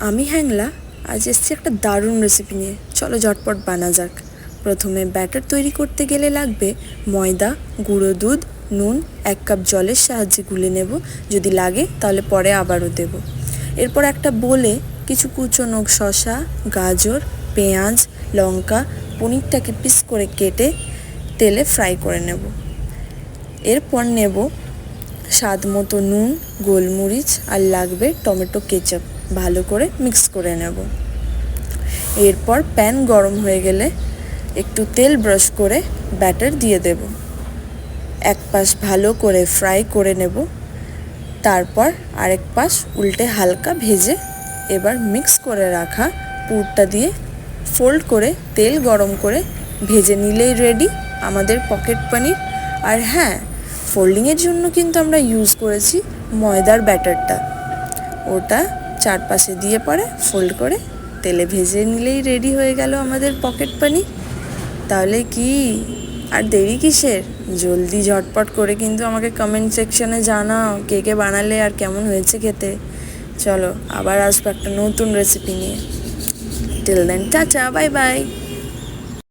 আমি হ্যাংলা আজ এসেছি একটা দারুণ রেসিপি নিয়ে। চলো ঝটপট বানা যাক। প্রথমে ব্যাটার তৈরি করতে গেলে লাগবে ময়দা, গুঁড়ো দুধ, নুন, 1 কাপ জলের সাহায্যে গুলে নেব। যদি লাগে তাহলে পরে আবারও দেব। এরপর একটা বোলে কিছু কুচনো শসা, গাজর, পেঁয়াজ, লঙ্কা, পনিরটাকে পিস করে কেটে তেলে ফ্রাই করে নেব। এরপর নেব স্বাদ মতো নুন, গোলমরিচ আর লাগবে টমেটো কেচাপ। ভালো করে মিক্স করে নেব। এরপর প্যান গরম হয়ে গেলে একটু তেল ব্রাশ করে ব্যাটার দিয়ে দেব। এক পাশ ভালো করে ফ্রাই করে নেব, তারপর আরেক পাশ উল্টে হালকা ভেজে এবার মিক্স করে রাখা পুরটা দিয়ে ফোল্ড করে তেল গরম করে ভেজে নিলেই রেডি আমাদের পকেট পনির। আর হ্যাঁ, ফোল্ডিংয়ের জন্য কিন্তু আমরা ইউজ করেছি ময়দার ব্যাটারটা। ওটা চারপাশে দিয়ে পরে ফোল্ড করে তেলে ভেজে নিলেই রেডি হয়ে গেল আমাদের পকেট পনির। তাহলে কি আর দেরি কিসের? জলদি ঝটপট করে কিন্তু আমাকে কমেন্ট সেকশনে জানাও কে কে বানালে আর কেমন হয়েছে খেতে। চলো আবার আসবো একটা নতুন রেসিপি নিয়ে। Till then tata, bye by.